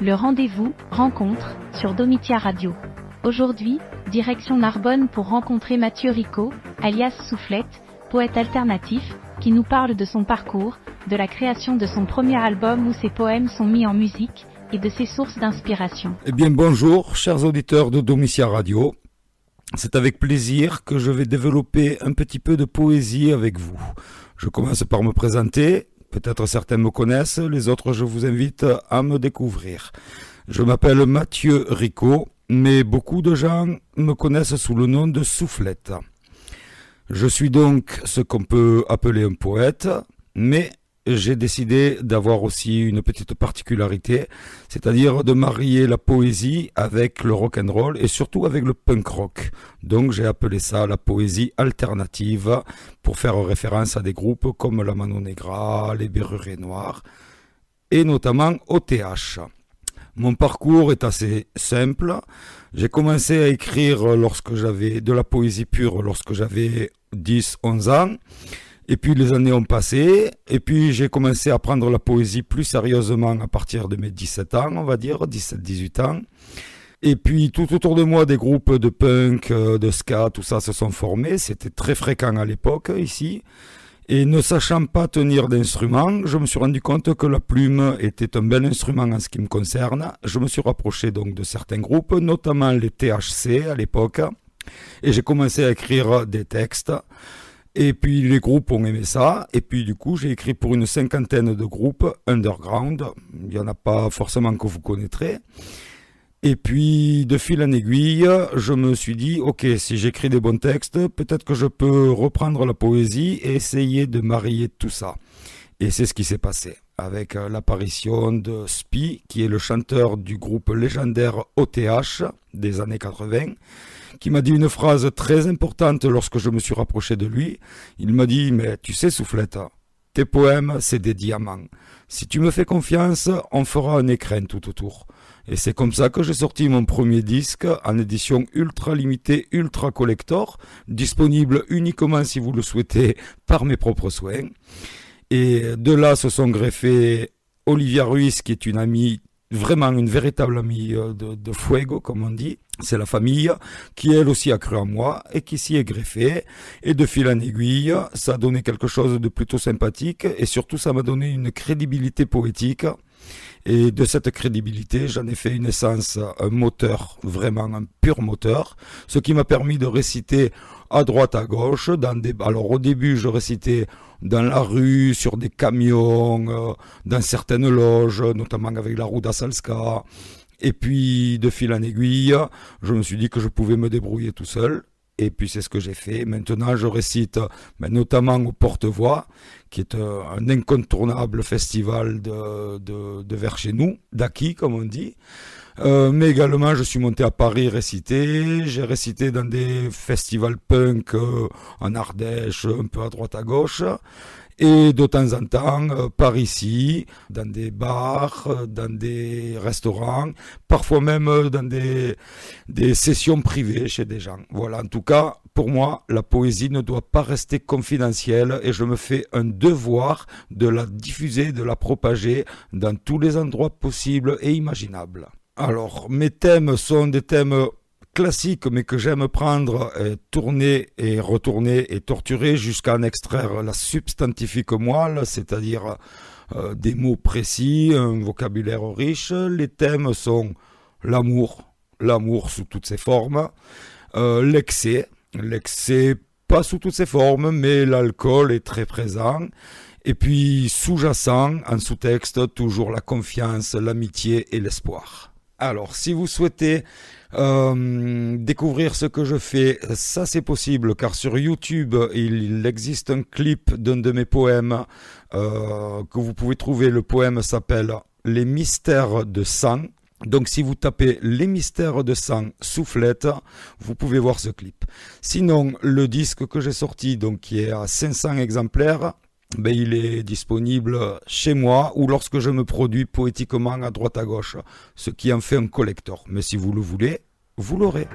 Le rendez-vous, rencontre, sur Domitia Radio. Aujourd'hui, direction Narbonne pour rencontrer Mathieu Rico, alias Soufflette, poète alternatif, qui nous parle de son parcours, de la création de son premier album où ses poèmes sont mis en musique, et de ses sources d'inspiration. Eh bien bonjour, chers auditeurs de Domitia Radio. C'est avec plaisir que je vais développer un petit peu de poésie avec vous. Je commence par me présenter. Peut-être certains me connaissent, les autres je vous invite à me découvrir. Je m'appelle Mathieu Rico, mais beaucoup de gens me connaissent sous le nom de Soufflette. Je suis donc ce qu'on peut appeler un poète, mais j'ai décidé d'avoir aussi une petite particularité, c'est-à-dire de marier la poésie avec le rock'n'roll et surtout avec le punk rock. Donc j'ai appelé ça la poésie alternative pour faire référence à des groupes comme la Mano Negra, les Bérurés Noirs et notamment OTH. Mon parcours est assez simple. J'ai commencé à écrire lorsque j'avais de la poésie pure lorsque j'avais 10-11 ans. Et puis les années ont passé, et puis j'ai commencé à prendre la poésie plus sérieusement à partir de mes 17 ans, on va dire, 17-18 ans. Et puis tout autour de moi, des groupes de punk, de ska, tout ça se sont formés. C'était très fréquent à l'époque, ici. Et ne sachant pas tenir d'instrument, je me suis rendu compte que la plume était un bel instrument en ce qui me concerne. Je me suis rapproché donc de certains groupes, notamment les THC à l'époque. Et j'ai commencé à écrire des textes. Et puis les groupes ont aimé ça, et puis du coup j'ai écrit pour une 50aine de groupes underground, il n'y en a pas forcément que vous connaîtrez. Et puis de fil en aiguille, je me suis dit, ok, si j'écris des bons textes, peut-être que je peux reprendre la poésie et essayer de marier tout ça. Et c'est ce qui s'est passé, avec l'apparition de Spi, qui est le chanteur du groupe légendaire OTH des années 80, qui m'a dit une phrase très importante lorsque je me suis rapproché de lui. Il m'a dit, mais tu sais Soufflette, tes poèmes c'est des diamants. Si tu me fais confiance, on fera un écrin tout autour. Et c'est comme ça que j'ai sorti mon premier disque en édition ultra limitée, ultra collector, disponible uniquement si vous le souhaitez par mes propres soins. Et de là se sont greffés Olivia Ruiz, qui est une amie, vraiment une véritable amie de Fuego, comme on dit. C'est la famille qui, elle aussi, a cru en moi et qui s'y est greffée. Et de fil en aiguille, ça a donné quelque chose de plutôt sympathique et surtout, ça m'a donné une crédibilité poétique. Et de cette crédibilité, j'en ai fait une essence, un moteur, vraiment un pur moteur, ce qui m'a permis de réciter à droite, à gauche. Alors au début, je récitais dans la rue, sur des camions, dans certaines loges, notamment avec la Ruda Salska. Et puis, de fil en aiguille, je me suis dit que je pouvais me débrouiller tout seul. Et puis, c'est ce que j'ai fait. Maintenant, je récite, notamment au Porte-Voix, qui est un incontournable festival de vers chez nous, d'acquis, comme on dit. Mais également, je suis monté à Paris réciter. J'ai récité dans des festivals punk en Ardèche, un peu à droite à gauche. Et de temps en temps, par ici, dans des bars, dans des restaurants, parfois même dans des sessions privées chez des gens. Voilà, en tout cas, pour moi, la poésie ne doit pas rester confidentielle et je me fais un devoir de la diffuser, de la propager dans tous les endroits possibles et imaginables. Alors, mes thèmes sont des thèmes classique, mais que j'aime prendre, tourner et retourner et torturer jusqu'à en extraire la substantifique moelle, c'est-à-dire des mots précis, un vocabulaire riche. Les thèmes sont l'amour sous toutes ses formes, l'excès pas sous toutes ses formes, mais l'alcool est très présent. Et puis sous-jacent, en sous-texte, toujours la confiance, l'amitié et l'espoir. Alors, si vous souhaitez découvrir ce que je fais, ça c'est possible car sur YouTube il existe un clip d'un de mes poèmes que vous pouvez trouver. Le poème s'appelle Les mystères de sang. Donc si vous tapez Les mystères de sang Soufflette, vous pouvez voir ce clip. Sinon, le disque que j'ai sorti, donc qui est à 500 exemplaires, il est disponible chez moi ou lorsque je me produis poétiquement à droite à gauche, ce qui en fait un collector. Mais si vous le voulez, vous l'aurez.